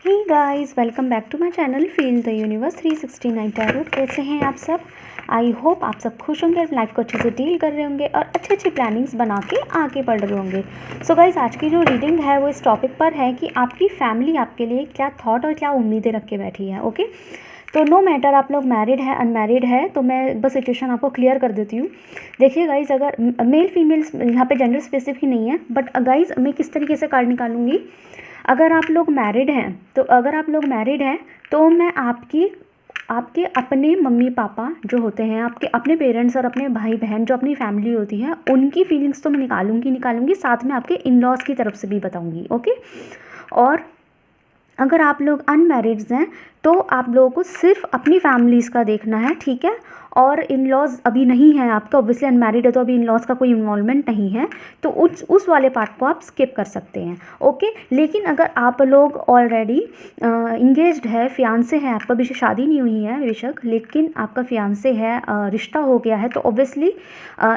Hey guys, welcome back to my channel feel the universe 369 tarot. कैसे हैं आप सब? आई होप आप सब खुश होंगे, लाइफ को अच्छे से डील कर रहे होंगे और अच्छी अच्छी प्लानिंग्स बना के आगे बढ़ रहे होंगे। सो गाइस, आज की जो रीडिंग है वो इस टॉपिक पर है कि आपकी फैमिली आपके लिए क्या थॉट और क्या उम्मीदें रख के बैठी है। ओके, तो नो मैटर आप लोग मैरिड है अनमैरिड है, तो मैं बस सिचुएशन आपको क्लियर कर देती हूँ। देखिए गाइज, अगर मेल फीमेल यहाँ पे जेंडर स्पेसिफिक नहीं है, बट गाइज मैं किस तरीके से कार्ड निकालूंगी। अगर आप लोग मैरिड हैं तो मैं आपके अपने मम्मी पापा जो होते हैं, आपके अपने पेरेंट्स और अपने भाई बहन जो अपनी फैमिली होती है, उनकी फीलिंग्स तो मैं निकालूंगी, साथ में आपके इन लॉज की तरफ से भी बताऊंगी। ओके, और अगर आप लोग अनमैरिड्स हैं तो आप लोगों को सिर्फ अपनी फैमिलीज़ का देखना है, ठीक है। और इन लॉज अभी नहीं है आपका, ऑब्वियसली अनमैरिड है तो अभी इन लॉज का कोई इन्वॉल्वमेंट नहीं है, तो उस वाले पार्ट को आप स्किप कर सकते हैं। ओके, लेकिन अगर आप लोग ऑलरेडी इंगेज्ड है, फियांसे है, आपका भी शादी नहीं हुई है बेशक, लेकिन आपका फियांसे है, रिश्ता हो गया है, तो ऑब्वियसली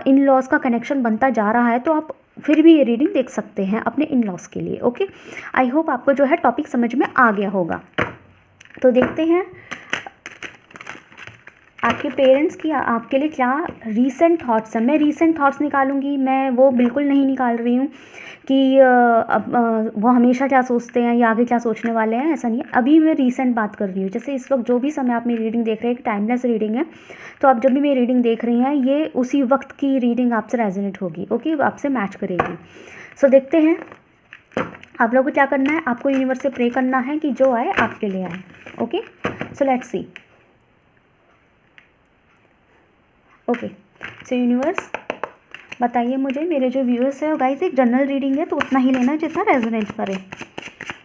इन लॉज का कनेक्शन बनता जा रहा है, तो आप फिर भी ये रीडिंग देख सकते हैं अपने इन लॉज के लिए। ओके, आई होप आपको जो है टॉपिक समझ में आ गया होगा। तो देखते हैं आपके पेरेंट्स की आपके लिए क्या रीसेंट थॉट्स हैं। मैं रीसेंट थॉट्स निकालूंगी, मैं वो बिल्कुल नहीं निकाल रही हूँ कि वो हमेशा क्या सोचते हैं या आगे क्या सोचने वाले हैं, ऐसा नहीं है। अभी मैं रीसेंट बात कर रही हूँ। जैसे इस वक्त जो भी समय आप मेरी रीडिंग देख रहे हैं, एक टाइमलेस रीडिंग है, तो आप जब भी मेरी रीडिंग देख रही हैं, ये उसी वक्त की रीडिंग आपसे रेजोनेट होगी। ओके, आपसे मैच करेगी। सो देखते हैं आप लोगों को क्या करना है। आपको यूनिवर्स से प्रे करना है कि जो आए आपके लिए आए। Okay, so let's see. Okay, so universe बताइए मुझे, मेरे जो व्यूअर्स है, गाइस एक जनरल रीडिंग है तो उतना ही लेना जितना रेजोनेट करे।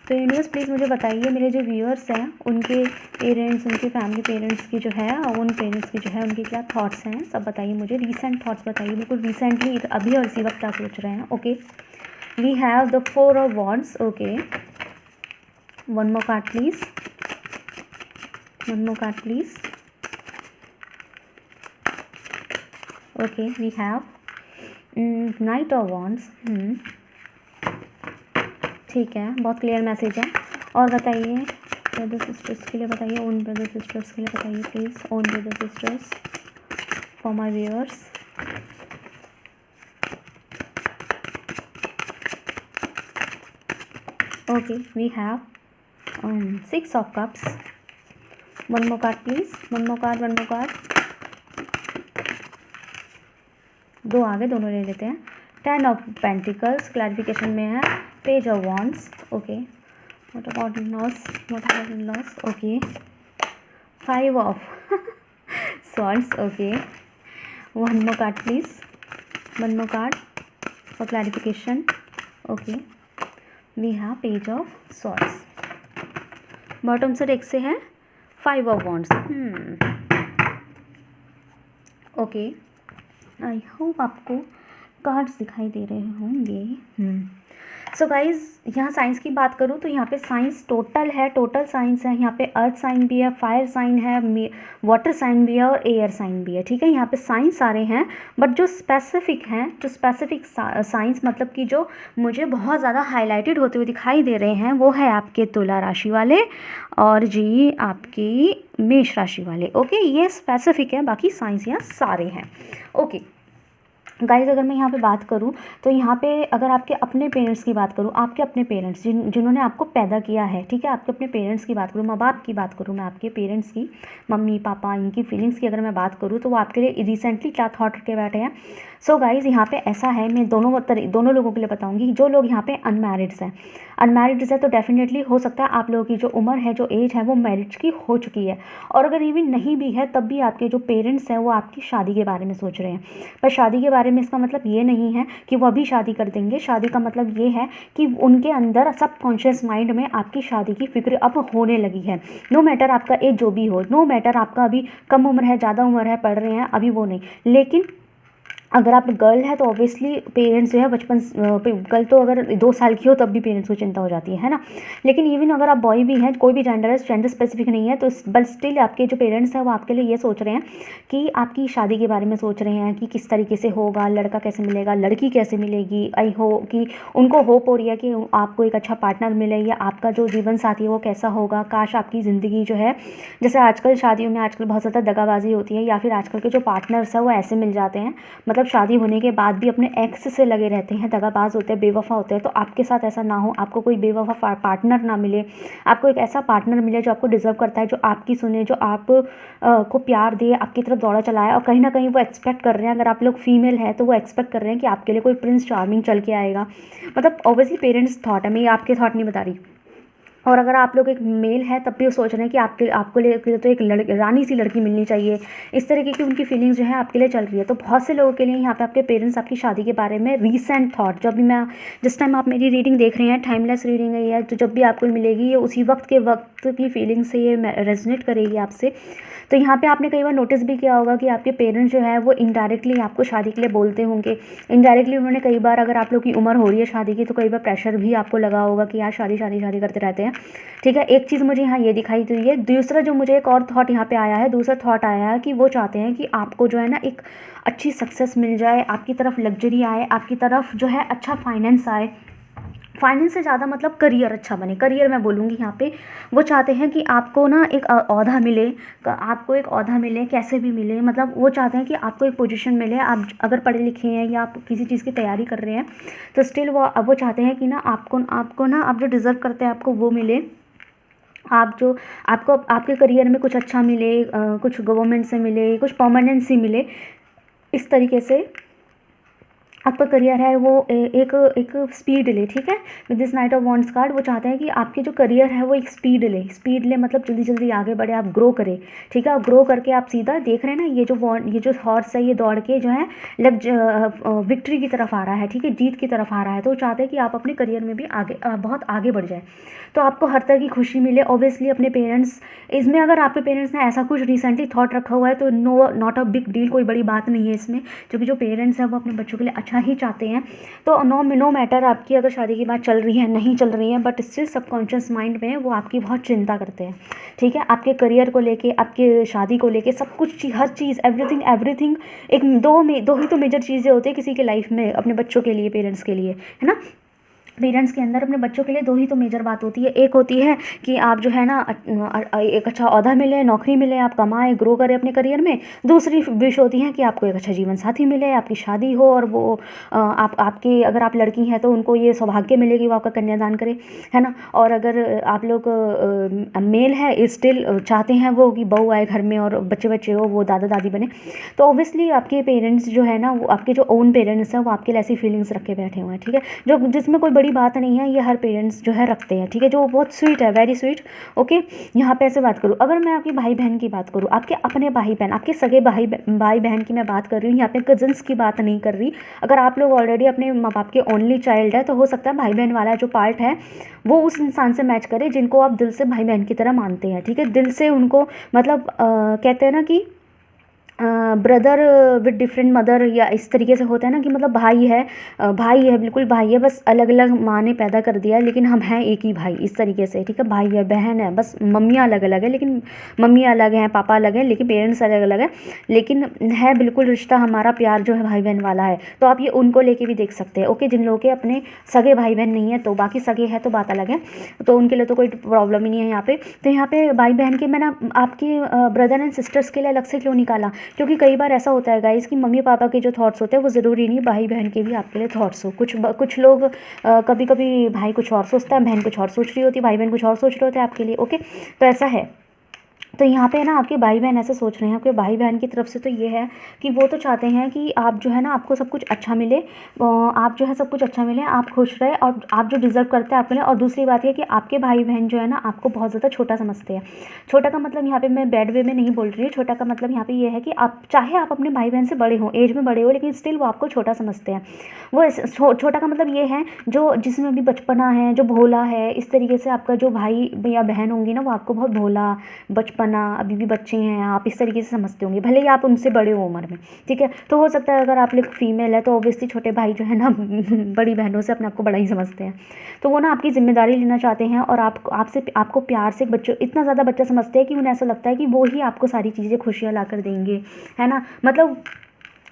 तो यूनिवर्स प्लीज़ मुझे बताइए, मेरे जो व्यूअर्स हैं उनके पेरेंट्स, उनके फैमिली पेरेंट्स की जो है, उन पेरेंट्स की जो है, उनके क्या थॉट्स हैं, सब बताइए मुझे। रीसेंट थॉट्स बताइए, बिल्कुल रिसेंटली अभी और इसी वक्त क्या सोच रहे हैं। Okay, we have the 4 of wands. Okay, one more card please. Okay, we have Knight of wands. ठीक है, बहुत क्लियर मैसेज है। और बताइए ब्रदर सिस्टर्स के लिए बताइए, ओन ब्रदर सिस्टर्स के लिए बताइए please, own brother sisters for my viewers. Okay, we have 6 of cups. One more card please. One more card. दो आगे, दोनों ले लेते हैं। 10 of Pentacles क्लैरिफिकेशन में है। Page of Wands. Okay, what about in-laws? Okay, 5 of Swords. Okay, one more card please. One more card for clarification. Okay, we have Page of Swords. Bottom से deck से है 5 of Wands. Okay, I hope आपको cards दिखाई दे रहे होंगे। So guys, यहाँ science की बात करूँ तो यहाँ पे साइंस टोटल साइंस है। यहाँ पे अर्थ साइन भी है, फायर साइन है, वाटर साइन भी है और एयर साइन भी है, ठीक है। यहाँ पे साइंस सारे हैं, बट जो स्पेसिफिक साइंस मतलब कि जो मुझे बहुत ज़्यादा हाईलाइटेड होते हुए दिखाई दे रहे हैं, वो है आपके तुला राशि वाले और जी आपकी मेष राशि वाले। ओके, ये स्पेसिफिक है, बाकी साइंस यहाँ सारे हैं। ओके गाइज, अगर मैं यहाँ पे बात करूँ तो यहाँ पे अगर आपके अपने पेरेंट्स की बात करूँ, आपके अपने पेरेंट्स जिन्होंने आपको पैदा किया है, ठीक है, आपके अपने पेरेंट्स की बात करूँ, माँ बाप की बात करूँ, मैं आपके पेरेंट्स की, मम्मी पापा, इनकी फीलिंग्स की अगर मैं बात करूँ तो वो आपके लिए रिसेंटली क्या थॉट रख के बैठे हैं। सो गाइज, यहाँ पे ऐसा है, मैं दोनों लोगों के लिए बताऊँगी। जो लोग यहाँ पे अनमैरिड्स हैं तो डेफिनेटली हो सकता है आप लोगों की जो उम्र है, जो एज है, वो मैरिज की हो चुकी है। और अगर इवन नहीं भी है तब भी आपके जो पेरेंट्स हैं वो आपकी शादी के बारे में सोच रहे हैं। पर शादी के बारे में इसका मतलब ये नहीं है कि वो अभी शादी कर देंगे। शादी का मतलब ये है कि उनके अंदर सबकॉन्शियस माइंड में आपकी शादी की फिक्र अब होने लगी है। नो मैटर आपका एज जो भी हो, नो मैटर आपका अभी कम उम्र है, ज़्यादा उम्र है, पढ़ रहे हैं, अभी वो नहीं, लेकिन अगर आप गर्ल है तो ऑब्वियसली पेरेंट्स जो है बचपन गर्ल तो अगर 2 साल की हो तब भी पेरेंट्स को चिंता हो जाती है ना। लेकिन इवन अगर आप बॉय भी हैं, कोई भी जेंडर है, जेंडर स्पेसिफिक नहीं है, तो बट स्टिल आपके जो पेरेंट्स हैं वो आपके लिए ये सोच रहे हैं कि आपकी शादी के बारे में सोच रहे हैं कि किस तरीके से होगा, लड़का कैसे मिलेगा, लड़की कैसे मिलेगी। आई हो कि उनको होप हो रही है कि आपको एक अच्छा पार्टनर मिले या आपका जो जीवन साथी है वो कैसा होगा। काश आपकी ज़िंदगी जो है, जैसे आजकल शादियों में आजकल बहुत ज़्यादा दगाबाजी होती है, या फिर आजकल के जो पार्टनर्स हैं वो ऐसे मिल जाते हैं, मतलब शादी होने के बाद भी अपने एक्स से लगे रहते हैं, दगाबाज होते हैं, बेवफा होते हैं। तो आपके साथ ऐसा ना हो, आपको कोई बेवफा पार्टनर ना मिले, आपको एक ऐसा पार्टनर मिले जो आपको डिज़र्व करता है, जो आपकी सुने, जो आप को प्यार दे, आपकी तरफ दौड़ा चलाए। और कहीं ना कहीं वो एक्सपेक्ट कर रहे हैं, अगर आप लोग फीमेल हैं तो वो एक्सपेक्ट कर रहे हैं कि आपके लिए कोई प्रिंस चार्मिंग चल के आएगा। मतलब ऑब्वियसली पेरेंट्स थॉट है, मैं ये आपके थॉट नहीं बता रही। और अगर आप लोग एक मेल है तब भी वो सोच रहे हैं कि आपको लिए तो एक रानी सी लड़की मिलनी चाहिए। इस तरीके की उनकी फीलिंग्स जो है आपके लिए चल रही है। तो बहुत से लोगों के लिए यहाँ पे आपके पेरेंट्स आपकी शादी के बारे में रीसेंट थॉट, जब भी मैं जिस टाइम आप मेरी रीडिंग देख रहे हैं, टाइमलेस रीडिंग है ये, तो जब भी आपको मिलेगी ये उसी वक्त की फीलिंग से ये रेजोनेट करेगी आपसे। तो यहाँ पे आपने कई बार नोटिस भी किया होगा कि आपके पेरेंट्स जो है वो इनडायरेक्टली आपको शादी के लिए बोलते होंगे। इनडायरेक्टली उन्होंने कई बार, अगर आप लोग की उम्र हो रही है शादी की, तो कई बार प्रेशर भी आपको लगा होगा कि यार शादी शादी शादी करते रहते हैं। ठीक है, एक चीज़ मुझे यहाँ ये दिखाई दी है। दूसरा जो मुझे एक और थॉट यहाँ पे आया है, दूसरा थॉट आया है कि वो चाहते हैं कि आपको जो है ना एक अच्छी सक्सेस मिल जाए, आपकी तरफ लग्जरी आए, आपकी तरफ जो है अच्छा फाइनेंस आए। फाइनेंस से ज़्यादा मतलब करियर अच्छा बने, करियर मैं बोलूँगी यहाँ पे। वो चाहते हैं कि आपको ना एक ओहदा मिले, आपको एक ओहदा मिले, कैसे भी मिले, मतलब वो चाहते हैं कि आपको एक पोजीशन मिले। आप अगर पढ़े लिखे हैं या आप किसी चीज़ की तैयारी कर रहे हैं तो स्टिल वो चाहते हैं कि ना आपको ना आप जो डिज़र्व करते हैं आपको वो मिले। आप जो आपको आपके करियर में कुछ अच्छा मिले, कुछ गवर्नमेंट से मिले, कुछ परमानेंसी मिले। इस तरीके से आपका करियर है वो एक एक स्पीड ले। ठीक है, with this night of wands card वो चाहते हैं कि आपकी जो करियर है वो एक स्पीड ले, मतलब जल्दी जल्दी आगे बढ़े, आप ग्रो करें। ठीक है, ग्रो करके आप सीधा देख रहे हैं ना, ये जो हॉर्स है ये दौड़ के जो है विक्ट्री की तरफ आ रहा है। ठीक है, जीत की तरफ आ रहा है। तो वो चाहते हैं कि आप अपने करियर में भी आगे बहुत आगे बढ़ जाए, तो आपको हर तरह की खुशी मिले। ऑब्वियसली अपने पेरेंट्स, इसमें अगर आपके पेरेंट्स ने ऐसा कुछ रिसेंटली थॉट रखा हुआ है तो नॉट अ बिग डील, कोई बड़ी बात नहीं है इसमें, क्योंकि जो पेरेंट्स हैं वो अपने बच्चों के लिए अच्छा ही चाहते हैं। तो नो मैटर आपकी अगर शादी की बात चल रही है नहीं चल रही है, बट स्टिल सबकॉन्शियस माइंड में वो आपकी बहुत चिंता करते हैं। ठीक है, आपके करियर को लेके, आपके शादी को लेके, सब कुछ हर चीज़ एवरीथिंग एक दो ही तो मेजर चीज़ें होती है किसी के लाइफ में, अपने बच्चों के लिए, पेरेंट्स के लिए, है ना। पेरेंट्स के अंदर अपने बच्चों के लिए दो ही तो मेजर बात होती है। एक होती है कि आप जो है ना एक अच्छा ओहदा मिले, नौकरी मिले, आप कमाएं, ग्रो करें अपने करियर में। दूसरी विश होती है कि आपको एक अच्छा जीवन साथी मिले, आपकी शादी हो, और वो आपकी अगर आप लड़की हैं तो उनको ये सौभाग्य मिले कि वो आपका कन्यादान करे, है ना। और अगर आप लोग मेल है, स्टिल चाहते हैं वो कि बहू आए घर में और बच्चे हो, वो दादा दादी बने। तो ऑब्वियसली आपके पेरेंट्स जो है ना, वो आपके जो ओन पेरेंट्स हैं वो आपके लिए ऐसी फीलिंग्स रख के बैठे हुए हैं। ठीक है, जो जिसमें कोई बड़ी बात नहीं है, ये हर पेरेंट्स जो है रखते हैं। ठीक है, जो बहुत स्वीट है, वेरी स्वीट। ओके, यहाँ पे ऐसे बात करूँ, अगर मैं आपके भाई बहन की बात करूँ, आपके अपने भाई बहन, आपके सगे भाई बहन की मैं बात कर रही हूँ, यहाँ पे कजन्स की बात नहीं कर रही। अगर आप लोग ऑलरेडी अपने माँ बाप के ओनली चाइल्ड है तो हो सकता है भाई बहन वाला जो पार्ट है वो उस इंसान से मैच करे जिनको आप दिल से भाई बहन की तरह मानते हैं। ठीक है, दिल से उनको, मतलब कहते हैं ना कि ब्रदर विद डिफरेंट मदर, या इस तरीके से होता है ना कि मतलब भाई है, बिल्कुल भाई है, बस अलग अलग माँ ने पैदा कर दिया है, लेकिन हम हैं एक ही भाई, इस तरीके से। ठीक है, भाई है, बहन है, बस मम्मियाँ अलग अलग है, लेकिन मम्मियाँ अलग हैं, पापा अलग हैं, लेकिन पेरेंट्स अलग अलग है, लेकिन है बिल्कुल रिश्ता हमारा प्यार जो है भाई बहन वाला है। तो आप ये उनको लेके भी देख सकते हैं। ओके, जिन लोगों के अपने सगे भाई बहन नहीं है, तो बाकी सगे हैं तो बात अलग है, तो उनके लिए तो कोई प्रॉब्लम ही नहीं है यहाँ पे। तो यहाँ पे भाई बहन के मैंने आपके ब्रदर एंड सिस्टर्स के लिए अलग से क्यों निकाला, क्योंकि कई बार ऐसा होता है गाइस कि मम्मी पापा के जो थॉट्स होते हैं वो ज़रूरी नहीं भाई बहन के भी आपके लिए थॉट्स हो। कुछ लोग कभी कभी भाई कुछ और सोचता है, बहन कुछ और सोच रही होती है, भाई बहन कुछ और सोच रहे होते हैं आपके लिए। ओके, तो ऐसा है। तो यहाँ पे ना आपके भाई बहन ऐसे सोच रहे हैं, आपके भाई बहन की तरफ से तो ये है कि वो तो चाहते हैं कि आप जो है ना, आपको सब कुछ अच्छा मिले, आप जो है सब कुछ अच्छा मिले, आप खुश रहे, और आप जो डिज़र्व करते हैं आपके लिए। और दूसरी बात ये कि आपके भाई बहन जो है ना आपको बहुत ज़्यादा छोटा समझते हैं। छोटा का मतलब यहाँ पे मैं बैड वे में नहीं बोल रही हूँ, छोटा का मतलब यहाँ पे ये है कि आप चाहे आप अपने भाई बहन से बड़े हों, एज में बड़े हो, लेकिन स्टिल वो आपको छोटा समझते हैं। वो छोटा का मतलब ये है जो जिसमें अभी बचपना है, जो भोला है, इस तरीके से आपका जो भाई या बहन होंगी ना वो आपको बहुत भोला, बचपन बचपना, अभी भी बच्चे हैं आप, इस तरीके से समझते होंगे, भले ही आप उनसे बड़े हो उम्र में, ठीक है। तो हो सकता है अगर आप लोग फीमेल है तो ऑब्वियसली छोटे भाई जो है ना बड़ी बहनों से अपने आप को बड़ा ही समझते हैं, तो वो ना आपकी जिम्मेदारी लेना चाहते हैं और आपको प्यार से बच्चों इतना ज़्यादा बच्चा समझते हैं कि उन्हें ऐसा लगता है कि वो ही आपको सारी चीज़ें खुशियाँ ला कर देंगे, है ना। मतलब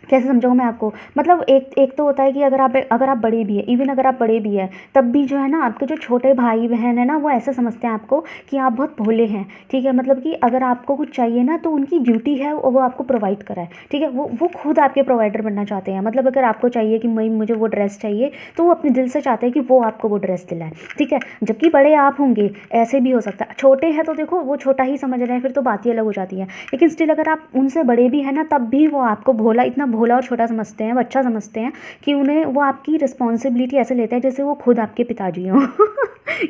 कैसे समझाऊँ मैं आपको, मतलब एक तो होता है कि अगर आप बड़े भी हैं, इवन अगर आप बड़े भी हैं तब भी जो है ना आपके जो छोटे भाई बहन है ना वो ऐसा समझते हैं आपको कि आप बहुत भोले हैं, ठीक है। मतलब कि अगर आपको कुछ चाहिए ना तो उनकी ड्यूटी है वो आपको प्रोवाइड कराए, ठीक है। वो खुद आपके प्रोवाइडर बनना चाहते हैं। मतलब अगर आपको चाहिए कि मई मुझे वो ड्रेस चाहिए तो वो अपने दिल से चाहते हैं कि वो आपको वो ड्रेस दिलाए, ठीक है। जबकि बड़े आप होंगे ऐसे भी हो सकता है, छोटे हैं तो देखो वो छोटा ही समझ रहे हैं, फिर तो बात ही अलग हो जाती है। लेकिन स्टिल अगर आप उनसे बड़े भी हैं ना तब भी वो आपको भोला, इतना भोला और छोटा समझते हैं, बच्चा समझते हैं कि उन्हें वो आपकी रिस्पॉन्सिबिलिटी ऐसे लेते हैं जैसे वो खुद आपके पिताजी हों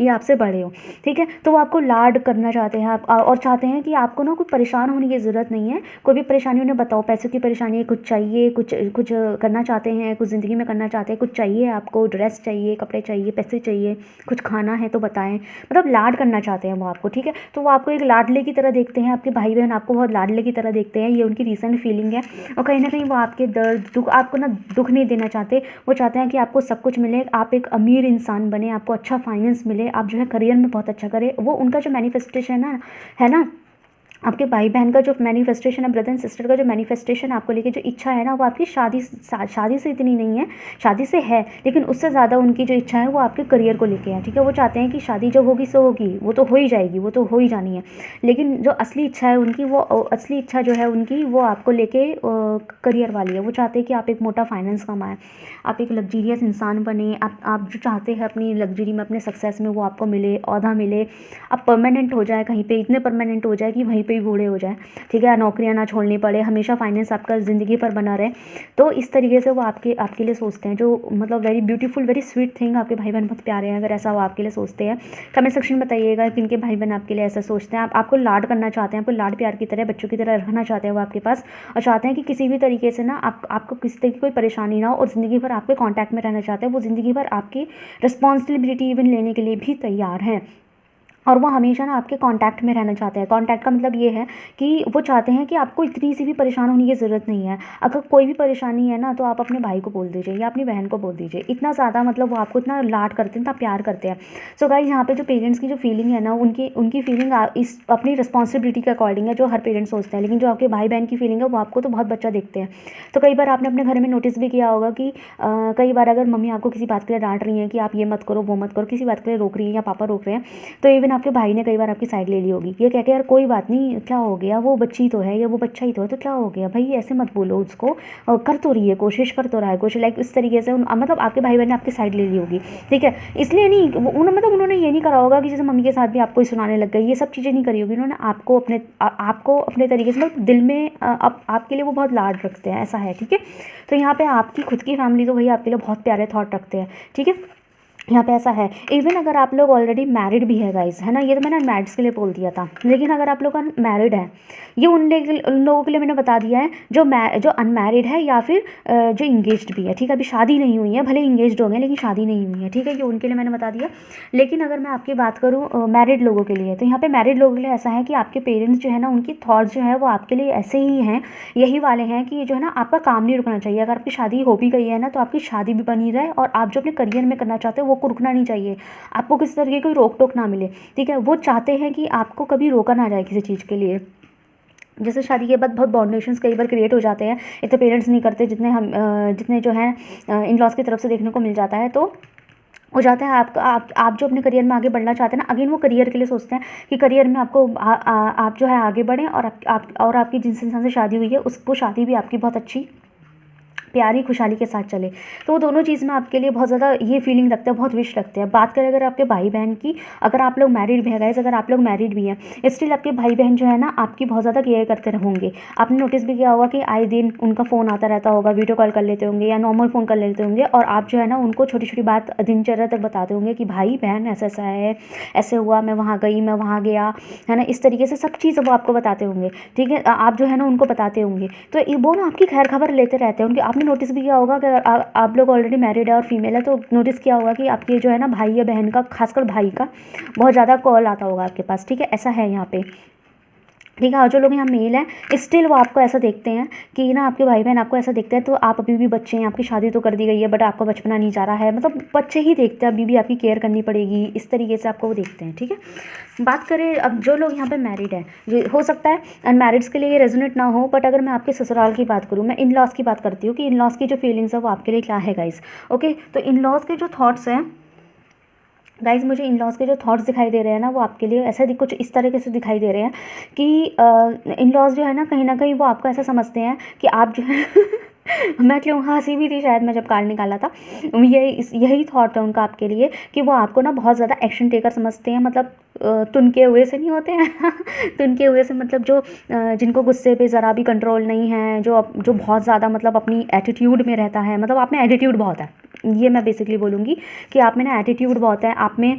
या आपसे बड़े हो, ठीक है। तो वो आपको लाड करना चाहते हैं आप, और चाहते हैं कि आपको ना कोई परेशान होने की ज़रूरत नहीं है। कोई भी परेशानी उन्हें बताओ, पैसों की परेशानी है, कुछ चाहिए, कुछ करना चाहते हैं, कुछ ज़िंदगी में करना चाहते हैं, कुछ चाहिए आपको, ड्रेस चाहिए, कपड़े चाहिए, पैसे चाहिए, कुछ खाना है तो बताएं। मतलब लाड करना चाहते हैं वो आपको, ठीक है। तो वो आपको एक लाडले की तरह देखते हैं, आपके भाई बहन आपको बहुत लाडले की तरह देखते हैं, ये उनकी रीसेंट फीलिंग है। और कहीं ना कहीं वो आपके दर्द दुख, आपको ना दुख नहीं देना चाहते। वो चाहते हैं कि आपको सब कुछ मिले, आप एक अमीर इंसान बने, आपको अच्छा फाइनेंस मिले, आप जो है करियर में बहुत अच्छा करें। वो उनका जो मैनिफेस्टेशन है ना आपके भाई बहन का जो मैनिफेस्टेशन है, ब्रदर एंड सिस्टर का जो मैनिफेस्टेशन आपको लेके जो इच्छा है ना वो आपकी शादी से इतनी नहीं है, शादी से है लेकिन उससे ज़्यादा उनकी जो इच्छा है वो आपके करियर को लेके है, ठीक है। वो चाहते हैं कि शादी जो होगी सो होगी, वो तो हो ही जाएगी, वो तो हो ही जानी है, लेकिन जो असली इच्छा है उनकी, वो असली इच्छा जो है उनकी वो आपको लेके करियर वाली है। वो चाहते हैं कि आप एक मोटा फाइनेंस कमाएं, आप एक लग्जरियस इंसान बने, आप जो चाहते हैं अपनी लग्जरी में, अपने सक्सेस में वो आपको मिले, ओहदा मिले, आप परमानेंट हो जाए कहीं पे, इतने परमानेंट हो जाए कि वहीं पे ही बूढ़े हो जाए, ठीक है। नौकरियां ना छोड़नी पड़े, हमेशा फाइनेंस आपका ज़िंदगी पर बना रहे। तो इस तरीके से वो आपके लिए सोचते हैं, जो मतलब very beautiful, very sweet thing. आपके भाई बहन बहुत प्यारे हैं अगर ऐसा वो आपके लिए सोचते हैं। कमेंट सेक्शन में बताइएगा कि इनके भाई बहन आपके लिए ऐसा सोचते हैं, आपको लाड करना चाहते हैं, आपको लाड प्यार की तरह, बच्चों की तरह रखना चाहते हैं वो आपके पास, और चाहते हैं कि किसी भी तरीके से ना आपको किसी तरह की कोई परेशानी ना हो, और ज़िंदगी भर आपके कॉन्टैक्ट में रहना चाहते हैं। वो ज़िंदगी भर आपकी रिस्पॉन्सिबिलिटी इवन लेने के लिए भी तैयार हैं, और वो हमेशा ना आपके कांटेक्ट में रहना चाहते हैं। कांटेक्ट का मतलब ये है कि वो चाहते हैं कि आपको इतनी सी भी परेशान होने की ज़रूरत नहीं है। अगर कोई भी परेशानी है ना तो आप अपने भाई को बोल दीजिए या अपनी बहन को बोल दीजिए, इतना ज़्यादा मतलब वो आपको इतना लाड करते हैं, इतना प्यार करते हैं। सो गाइस, यहाँ पे जो पेरेंट्स की जो फीलिंग है ना उनकी फीलिंग इस अपनी रिस्पॉन्सिबिलिटी के अकॉर्डिंग है, जो हर पेरेंट्स सोचते हैं। लेकिन जो आपके भाई बहन की फीलिंग है वो आपको तो बहुत बच्चा देखते हैं। तो कई बार आपने अपने घर में नोटिस भी किया होगा कि कई बार अगर मम्मी आपको किसी बात के लिए डांट रही हैं कि आप ये मत करो वो मत करो, किसी बात के लिए रोक रही हैं या पापा रोक रहे हैं, तो इवन आपके भाई ने कई बार आपकी साइड ले ली होगी, ये कह के यार कोई बात नहीं, क्या हो गया, वो बच्ची तो है या वो बच्चा ही तो है, तो क्या हो गया भाई, ऐसे मत बोलो उसको, कर तो रही है कोशिश, कर तो रहा है कोशिश, लाइक इस तरीके से मतलब आपके भाई बहन ने आपकी साइड ले ली होगी, ठीक है। इसलिए नहीं मतलब उन्होंने ये नहीं करा होगा कि जैसे मम्मी के साथ भी आपको ही सुनाने लग गई, ये सब चीज़ें नहीं करी होगी उन्होंने। आपको अपने तरीके से मतलब दिल में आपके लिए वो बहुत लाड रखते हैं, ऐसा है, ठीक है। तो यहाँ पे आपकी खुद की फैमिली तो भैया आपके लिए बहुत प्यारे थॉट रखते हैं, ठीक है। यहाँ पे ऐसा है, इवन अगर आप लोग ऑलरेडी मैरिड भी है गाइज, है ना, ये तो मैंने अनमैरिड्स के लिए बोल दिया था, लेकिन अगर आप लोग मैरिड है, ये उन लोगों के लिए मैंने बता दिया है जो अनमैरिड है या फिर जो इंगेज्ड भी है, ठीक है। अभी शादी नहीं हुई है, भले इंगेज्ड हो गए लेकिन शादी नहीं हुई है, ठीक है, ये उनके लिए मैंने बता दिया। लेकिन अगर मैं आपकी बात करूँ मैरिड लोगों के लिए, तो यहाँ पे मैरिड लोगों के लिए ऐसा है कि आपके पेरेंट्स जो है ना उनकी थॉट्स जो है वो आपके लिए ऐसे ही हैं, यही वाले हैं कि जो है ना आपका काम नहीं रुकना चाहिए। अगर आपकी शादी हो भी गई है ना तो आपकी शादी भी बनी रहे, और आप जो अपने करियर में करना चाहते हो को रुकना नहीं चाहिए, आपको किसी तरह की कोई रोक टोक ना मिले, ठीक है। वो चाहते हैं कि आपको कभी रोका ना जाए किसी चीज़ के लिए। जैसे शादी के बाद बहुत बाउंडेशंस कई बार क्रिएट हो जाते हैं, इतने पेरेंट्स नहीं करते जितने जो हैं इन लॉज की तरफ से देखने को मिल जाता है। तो हो जाता है आप जो अपने करियर में आगे बढ़ना चाहते हैं ना, अगेन वो करियर के लिए सोचते हैं कि करियर में आपको आप जो है आगे बढ़ें, और आपकी जिस इंसान से शादी हुई है वो शादी भी आपकी बहुत अच्छी प्यारी खुशहाली के साथ चले। तो वो दोनों चीज़ में आपके लिए बहुत ज़्यादा ये फीलिंग रखते हैं, बहुत विश रखते हैं। बात करें अगर आपके भाई बहन की, अगर आप लोग मैरिड भी है गाइस, अगर आप लोग मैरिड भी हैं, स्टिल आपके भाई बहन जो है ना आपकी बहुत ज़्यादा केयर करते होंगे। आपने नोटिस भी किया होगा कि आए दिन उनका फ़ोन आता रहता होगा, वीडियो कॉल कर लेते होंगे या नॉर्मल फ़ोन कर लेते होंगे, और आप जो है ना उनको छोटी छोटी बात दिनचर्या तक बताते होंगे कि भाई बहन ऐसा ऐसा है, ऐसे हुआ, मैं वहाँ गई, मैं वहाँ गया, है ना, इस तरीके से सब चीज़ वो आपको बताते होंगे, ठीक है। आप जो है ना उनको बताते होंगे, तो वो ना आपकी खैर खबर लेते रहते हैं उनके। आपने नोटिस भी किया होगा कि आप लोग ऑलरेडी मैरिड है और फीमेल है, तो नोटिस किया होगा कि आपके जो है ना भाई या बहन का, खासकर भाई का बहुत ज़्यादा कॉल आता होगा आपके पास, ठीक है, ऐसा है यहाँ पे। ठीक है। और जो लोग यहाँ मेल हैं स्टिल वो आपको ऐसा देखते हैं कि ना, आपके भाई बहन आपको ऐसा देखते हैं तो आप अभी भी बच्चे हैं, आपकी शादी तो कर दी गई है बट आपका बचपना नहीं जा रहा है, मतलब बच्चे ही देखते हैं, अभी भी आपकी केयर करनी पड़ेगी, इस तरीके से आपको वो देखते हैं। ठीक है। बात करें अब जो लोग यहाँ पे मैरिड हैं, हो सकता है अनमैरिड्स के लिए ये रेजोनेट ना हो, बट अगर मैं आपके ससुराल की बात करूँ, मैं इन लॉज की बात करती हूँ कि इन लॉज की जो फीलिंग्स है वो आपके लिए क्या है गाइस। ओके, तो इन लॉज के जो थॉट्स हैं गाइज, मुझे इन लॉज के जो थॉट्स दिखाई दे रहे हैं ना, वो आपके लिए ऐसे कुछ इस तरीके से दिखाई दे रहे हैं कि इन लॉज जो है ना कहीं वो आपको ऐसा समझते हैं कि आप जो है मैं क्यों हंसी भी थी शायद मैं जब कार्ड निकाला था, यही थॉट है उनका आपके लिए कि वो आपको ना बहुत ज़्यादा एक्शन टेकर समझते हैं, मतलब तुनके हुए से नहीं होते हैं तुनके हुए से मतलब जो जिनको गुस्से पे ज़रा भी कंट्रोल नहीं है, जो बहुत ज़्यादा मतलब अपनी एटीट्यूड में रहता है, मतलब आप में एटीट्यूड बहुत है, ये मैं बेसिकली बोलूँगी कि आप में ना एटीट्यूड बहुत है, आप में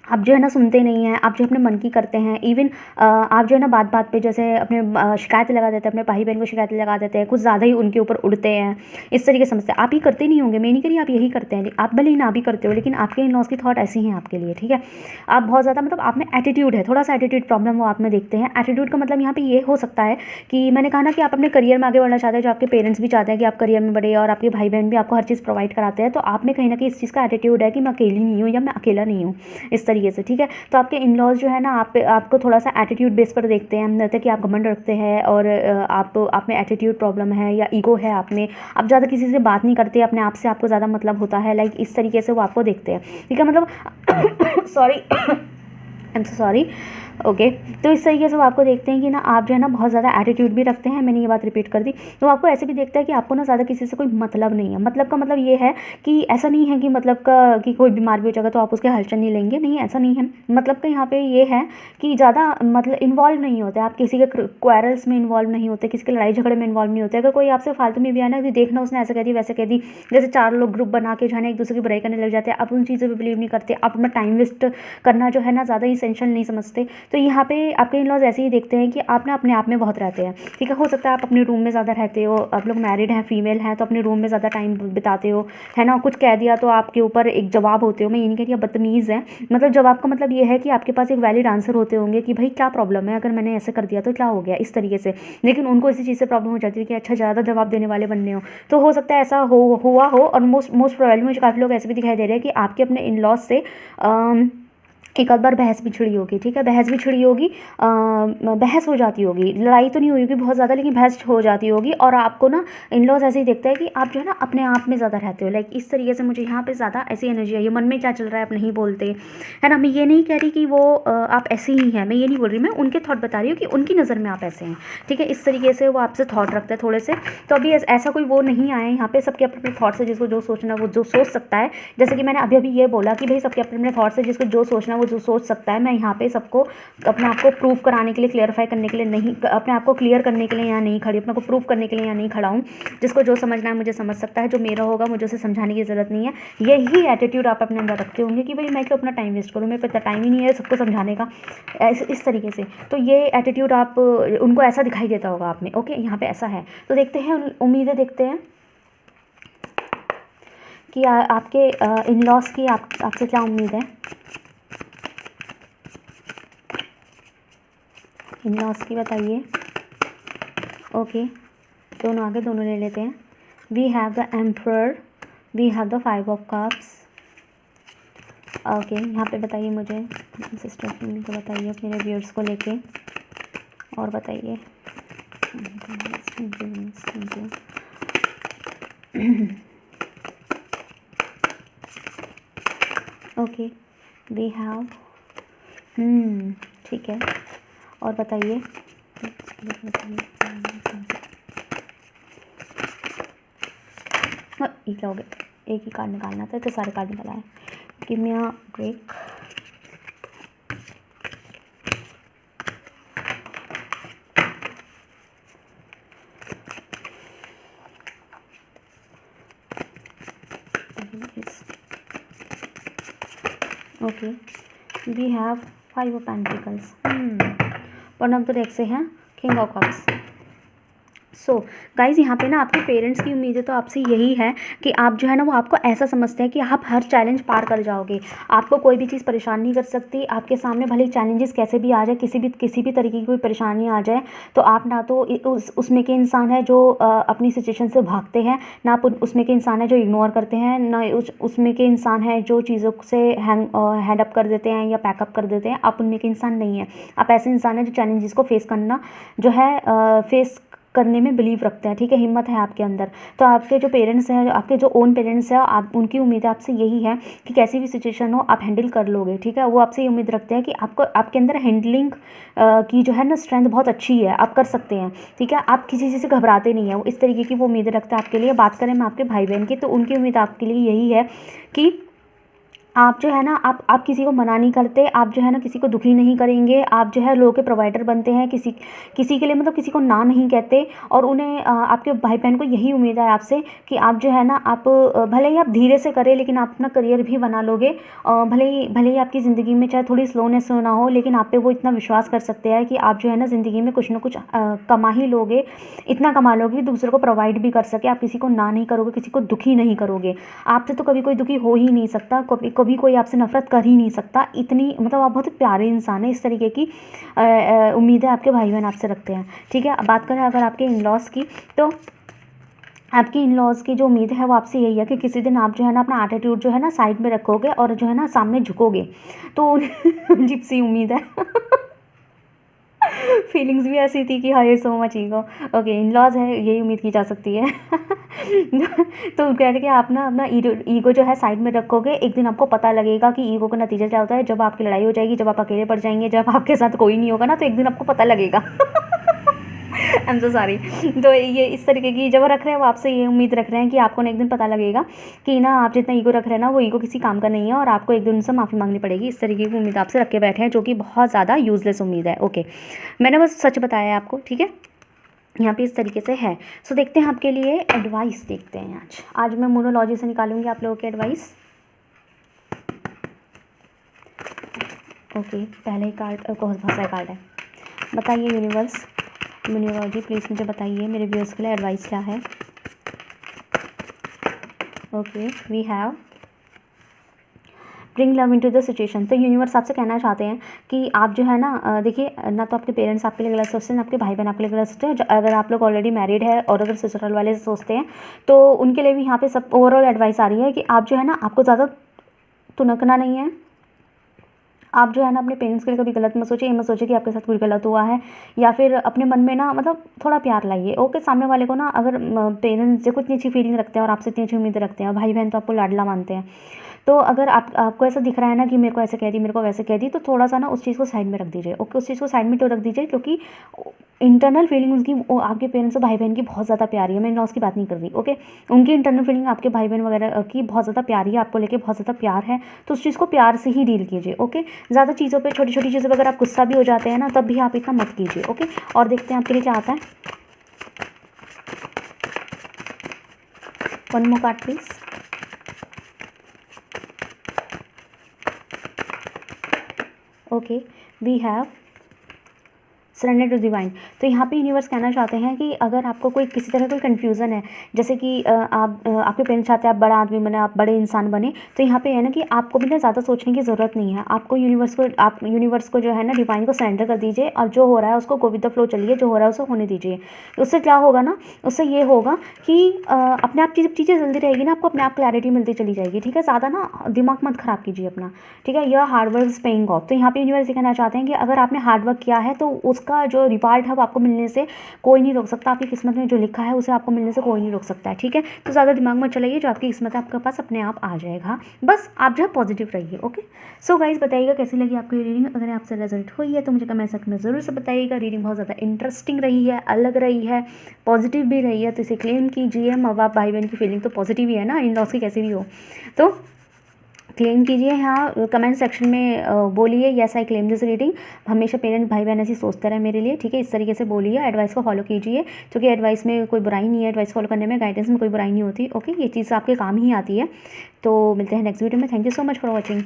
आप जो है ना सुनते नहीं हैं, आप जो अपने मन की करते हैं। इवन आप जो है ना बात बात पे जैसे अपने शिकायतें लगा देते हैं, अपने भाई बहन को शिकायतें लगा देते हैं, कुछ ज़्यादा ही उनके ऊपर उड़ते हैं, इस तरीके से समझते हैं। आप ही करते नहीं होंगे, मैं नहीं करी आप यही करते हैं, आप भले ही ना भी करते हो, लेकिन आपके इन लॉज की थॉट ऐसी हैं आपके लिए। ठीक है। आप बहुत ज़्यादा मतलब आप में एटीट्यूड है, थोड़ा सा एटीट्यूड प्रॉब्लम वो आप में देखते हैं। एटीट्यूड का मतलब यहाँ पे ये हो सकता है कि मैंने कहा ना कि आप अपने करियर में आगे बढ़ना चाहते हैं, जो आपके पेरेंट्स भी चाहते हैं कि आप करियर में बढ़े और आपके भाई बहन भी आपको हर चीज़ प्रोवाइड कराते हैं, तो आप में कहीं ना कहीं इस चीज़ का एटीट्यूड है कि मैं अकेली नहीं हूँ या मैं अकेला नहीं हूँ, इस तरीके से। ठीक है। तो आपके इन लॉज जो है ना आपको थोड़ा सा एटीट्यूड बेस पर देखते हैं, जैसे कि आप घमंड रखते हैं और आप में एटीट्यूड प्रॉब्लम है या ईगो है आप में, आप ज़्यादा किसी से बात नहीं करते, अपने आप से आपको ज़्यादा मतलब होता है, लाइक इस तरीके से वो आपको देखते हैं। ठीक है। मतलब sorry I am so sorry. Okay, तो इस तरीके से वो आपको देखते हैं कि ना आप जो है ना बहुत ज़्यादा एटीट्यूड भी रखते हैं, मैंने ये बात रिपीट कर दी। तो आपको ऐसे भी देखता है कि आपको ना ज़्यादा किसी से कोई मतलब नहीं है। मतलब का मतलब ये है कि ऐसा नहीं है कि मतलब का कि कोई बीमार भी हो जाएगा तो आप उसके हालचाल नहीं लेंगे, नहीं ऐसा नहीं है। मतलब का यहाँ पे ये है कि ज़्यादा मतलब इन्वॉल्व नहीं होते आप, किसी के क्वारल्स में इन्वॉल्व नहीं होते, किसी के लड़ाई झगड़े में इन्वॉल्व नहीं होते। अगर कोई आपसे फालतू में भी आना कि देखना उसने ऐसा कह दी वैसे कह दी, जैसे 4 लोग ग्रुप बना के जो है ना एक दूसरे की बुराई करने लग जाते हैं, आप उन चीज़ों पर बिलीव नहीं करते, आप अपना टाइम वेस्ट करना जो है ना ज़्यादा इसेंशियल नहीं समझते। तो यहाँ पे आपके इन लॉज ऐसे ही देखते हैं कि आप ना अपने आप में बहुत रहते हैं। ठीक है। हो सकता है आप अपने रूम में ज़्यादा रहते हो, आप लोग मैरिड हैं, फीमेल हैं, तो अपने रूम में ज़्यादा टाइम बिताते हो, है ना। कुछ कह दिया तो आपके ऊपर एक जवाब होते हो, मैं ये नहीं कह रही बदतमीज़ है, मतलब जवाब का मतलब ये है कि आपके पास एक वैलिड आंसर होते होंगे कि भाई क्या प्रॉब्लम है, अगर मैंने ऐसे कर दिया तो क्या हो गया, इस तरीके से। लेकिन उनको इसी चीज़ से प्रॉब्लम हो जाती है कि अच्छा ज़्यादा जवाब देने वाले बनने हो। तो हो सकता है ऐसा हुआ हो, और मोस्ट प्रोबेबली मुझे काफ़ी लोग ऐसे भी दिखाई दे रहे हैं कि आपके अपने इन लॉज से एक आध बार बहस भी छिड़ी होगी। ठीक है। बहस भी छिड़ी होगी, बहस हो जाती होगी, लड़ाई तो नहीं हुई होगी बहुत ज़्यादा, लेकिन बहस हो जाती होगी। और आपको ना इन लॉज ऐसे ही देखता है कि आप जो है ना अपने आप में ज़्यादा रहते हो, लाइक इस तरीके से मुझे यहाँ पे ज़्यादा ऐसी एनर्जी आई है। मन में क्या चल रहा है आप नहीं बोलते, है ना। मैं ये नहीं कह रही कि वो आप ऐसे ही हैं, मैं ये नहीं बोल रही, मैं उनके थॉट बता रही हूँ कि उनकी नज़र में आप ऐसे हैं। ठीक है। इस तरीके से वो आपसे थॉट रखते हैं थोड़े से। तो अभी ऐसा कोई वो नहीं आया यहाँ पे, सबके अपने अपने थॉट्स है, जिसको जो सोचना वो जो सोच सकता है। जैसे कि मैंने अभी ये बोला कि भाई सबके अपने अपने थॉट्स है, जिसको जो सोचना वो जो सोच सकता है। मैं यहाँ पे सबको अपने आप को प्रूव कराने के लिए, क्लियरफाई करने के लिए नहीं, अपने आप को क्लियर करने के लिए यहाँ नहीं खड़ी, अपने को प्रूव करने के लिए यहाँ नहीं खड़ा हूँ। जिसको जो समझना है मुझे समझ सकता है, जो मेरा होगा मुझे उसे समझाने की ज़रूरत नहीं है। यही एटीट्यूड आप अपने अंदर रखते होंगे कि भाई मैं क्यों अपना टाइम वेस्ट करूँ, मेरे पे इतना टाइम ही नहीं है सबको समझाने का, इस तरीके से। तो ये एटीट्यूड आप उनको ऐसा दिखाई देता होगा आप में। ओके, यहाँ पे ऐसा है। तो देखते हैं, उम्मीदें देखते हैं कि आपके इन लॉज की आपसे क्या उम्मीद है, इन लॉज की बताइए। ओके, दोनों आगे, दोनों ले लेते हैं। We have the emperor, we have the 5 of cups. Okay, यहाँ पे बताइए मुझे सिस्टर को बताइए, मेरे व्यूअर्स को लेके और बताइए। Thank you. Okay, we have, ठीक है, और बताइए। ये क्या हो गया, एक ही कार्ड निकालना था तो सारे कार्ड निकाला है। Give me a break. Okay, we have 5 of pentacles. One of the deck से हैं king of cups. So guys यहाँ पे ना आपके पेरेंट्स की उम्मीदें तो आपसे यही है कि आप जो है ना वो आपको ऐसा समझते हैं कि आप हर चैलेंज पार कर जाओगे, आपको कोई भी चीज़ परेशान नहीं कर सकती। आपके सामने भले ही चैलेंजेस कैसे भी आ जाए, किसी भी तरीके की कोई परेशानी आ जाए, तो आप ना तो उसमें के इंसान है जो अपनी सिचुएशन से भागते हैं, ना आप उसमें के इंसान है जो इग्नोर करते हैं, ना उसमें के इंसान है जो चीज़ों से हैंड अप कर देते हैं या पैकअप कर देते हैं। आप उनमें के इंसान नहीं हैं। आप ऐसे इंसान हैं जो चैलेंजेस को फेस करना जो है फेस करने में बिलीव रखते हैं, ठीक है, हिम्मत है आपके अंदर। तो आपके जो पेरेंट्स हैं, आपके जो ओन पेरेंट्स हैं, आप उनकी उम्मीद आपसे यही है कि कैसी भी सिचुएशन हो आप हैंडल कर लोगे, ठीक है। वो आपसे ये उम्मीद रखते हैं कि आपको आपके अंदर हैंडलिंग की जो है ना स्ट्रेंथ बहुत अच्छी है, आप कर सकते हैं, ठीक है। आप किसी चीज़ से घबराते नहीं हैं, वो इस तरीके की वो उम्मीदें रखते हैं आपके लिए। बात करें मैं आपके भाई बहन की, तो उनकी उम्मीद आपके लिए यही है कि आप जो है ना आप किसी को मना नहीं करते, आप जो है ना किसी को दुखी नहीं करेंगे, आप जो है लोगों के प्रोवाइडर बनते हैं, किसी किसी के लिए मतलब किसी को ना नहीं कहते। और उन्हें आपके भाई बहन को यही उम्मीद है आपसे कि आप जो है ना आप भले ही आप धीरे से करें लेकिन आप अपना करियर भी बना लोगे। भले ही आपकी ज़िंदगी में चाहे थोड़ी स्लोनेस ना हो, लेकिन आप पे वो इतना विश्वास कर सकते हैं कि आप जो है ना ज़िंदगी में कुछ ना कुछ कमा ही लोगे, इतना कमा लोगे कि दूसरों को प्रोवाइड भी कर सके। आप किसी को ना नहीं करोगे, किसी को दुखी नहीं करोगे। आपसे तो कभी कोई दुखी हो ही नहीं सकता, कभी कभी कोई आपसे नफरत कर ही नहीं सकता। इतनी मतलब आप बहुत प्यारे इंसान हैं। इस तरीके की उम्मीदें आपके भाई बहन आपसे रखते हैं, ठीक है। अब बात करें अगर आपके इन लॉज़ की, तो आपकी इन लॉज़ की जो उम्मीद है वो आपसे यही है कि किसी दिन आप जो है ना अपना एटीट्यूड जो है ना साइड में रखोगे और जो है ना सामने झुकोगे। तो अजीब सी उम्मीद है। फीलिंग्स भी ऐसी थी कि हाय so much ego. Okay, in laws है, यही उम्मीद की जा सकती है। तो कह रहे कि आप ना अपना ईगो जो है साइड में रखोगे। एक दिन आपको पता लगेगा कि ईगो का नतीजा क्या होता है। जब आपकी लड़ाई हो जाएगी, जब आप अकेले पड़ जाएंगे, जब आपके साथ कोई नहीं होगा ना, तो एक दिन आपको पता लगेगा। I am so sorry. तो ये इस तरीके की जब रख रहे हैं वो आपसे ये उम्मीद रख रहे हैं कि आपको ना एक दिन पता लगेगा कि ना आप जितना ईगो रख रहे हैं ना वो ईगो किसी काम का नहीं है, और आपको एक दिन उनसे माफ़ी मांगनी पड़ेगी। इस तरीके की उम्मीद आपसे रख के बैठे हैं, जो कि बहुत ज़्यादा यूजलेस उम्मीद है। ओके, मैंने बस सच बताया है आपको, ठीक है। यहाँ पे इस तरीके से है। सो देखते हैं आपके लिए एडवाइस, देखते हैं आज मैं मोनोलॉजी से निकालूंगी आप लोगों की एडवाइस। ओके, पहले ही कार्ड बहुत सारे कार्ड है। बताइए यूनिवर्स, न्यूमरोलॉजी प्लीज़ मुझे बताइए मेरे व्यूअर्स के लिए एडवाइस क्या है। Okay, we have bring love into the situation. तो यूनिवर्स आपसे कहना चाहते हैं कि आप जो है ना देखिए, ना तो आपके पेरेंट्स आपके लिए गलत सोचते हैं, ना आपके भाई बहन आपके लिए गलत सोचते हैं। अगर आप लोग ऑलरेडी मैरिड है और अगर ससुराल वाले से सोचते हैं तो उनके लिए भी यहाँ पे सब ओवरऑल एडवाइस आ रही है कि आप जो है ना आपको ज़्यादा तुनकना नहीं है। आप जो है ना अपने पेरेंट्स के लिए कभी गलत मत सोचिए, ये मत सोचिए कि आपके साथ कुछ गलत हुआ है, या फिर अपने मन में ना मतलब थोड़ा प्यार लाइए। ओके, सामने वाले को ना अगर पेरेंट्स जो इतनी अच्छी फीलिंग रखते हैं और आपसे इतनी अच्छी उम्मीदें रखते हैं, भाई बहन तो आपको लाडला मानते हैं, तो अगर आपको ऐसा दिख रहा है ना कि मेरे को ऐसे कह दी, मेरे को वैसे कह दी, तो थोड़ा सा ना उस चीज़ को साइड में रख दीजिए। ओके, उस चीज़ को साइड में तो रख दीजिए, क्योंकि इंटरनल फीलिंग उनकी आपके पेरेंट्स और भाई बहन की बहुत ज़्यादा प्यारी है। मैं इन लॉज की बात नहीं कर रही। ओके, उनकी इंटरनल फीलिंग आपके भाई बहन वगैरह की बहुत ज़्यादा प्यारी है, आपको लेके बहुत ज़्यादा प्यार है, तो उस चीज़ को प्यार से ही डील कीजिए। ओके, ज़्यादा चीज़ों पर, छोटी छोटी चीज़ों पर अगर आप गुस्सा भी हो जाते हैं ना, तब भी आप इतना मत कीजिए। ओके, और देखते हैं आपके लिए क्या आता है। One more card please. Okay, we have surrender to divine. तो यहाँ पे यूनिवर्स कहना चाहते हैं कि अगर आपको कोई किसी तरह कोई कन्फ्यूज़न है, जैसे कि आपके पेरेंट्स चाहते हैं आप बड़ा आदमी बने, आप बड़े इंसान बने, तो यहाँ पे है ना कि आपको भी ना ज़्यादा सोचने की ज़रूरत नहीं है। आपको यूनिवर्स को जो है ना डिवाइन को सरेंडर कर दीजिए, और जो हो रहा है उसको गो विद द फ्लो चलिए, जो हो रहा है उसे होने दीजिए। उससे क्या होगा ना, उससे ये होगा कि अपने आप चीज़ें जल्दी रहेगी ना, आपको अपने आप क्लैरिटी मिलती चली जाएगी। ठीक है, ज़्यादा ना दिमाग मत ख़राब कीजिए अपना, ठीक है। यह हार्डवर्क इज पेइंग ऑफ। तो यहाँ पे यूनिवर्स ये कहना चाहते हैं कि अगर आपने हार्डवर्क किया है तो उसका जो रिवार्ड है वो आपको मिलने से कोई नहीं रोक सकता। आपकी किस्मत में जो लिखा है उसे आपको मिलने से कोई नहीं रोक सकता है, ठीक है। तो ज़्यादा दिमाग मत चलाइए, जो आपकी किस्मत है आपके पास अपने आप आ जाएगा। बस आप जो है पॉजिटिव रहिए। ओके, सो गाइज बताइएगा कैसी लगी आपको ये रीडिंग। अगर आपसे रिजल्ट हुई है तो मुझे कमेंट सेक्शन में ज़रूर से बताइएगा। रीडिंग बहुत ज़्यादा इंटरेस्टिंग रही है, अलग रही है, पॉजिटिव भी रही है, तो इसे क्लेम कीजिए। माँ बाप भाई बहन की फीलिंग तो पॉजिटिव ही है ना, इन लॉस की कैसी भी हो तो क्लेम कीजिए। हाँ, कमेंट सेक्शन में बोलिए yes I claim this reading. हमेशा पेरेंट्स भाई बहन ऐसी सोचते रहे मेरे लिए, ठीक है। इस तरीके से बोलिए, एडवाइस को फॉलो कीजिए, क्योंकि एडवाइस में कोई बुराई नहीं है, एडवाइस फॉलो करने में, गाइडेंस में कोई बुराई नहीं होती। ओके, ये चीज़ आपके काम ही आती है। तो मिलते हैं नेक्स्ट वीडियो में। Thank you so much for watching.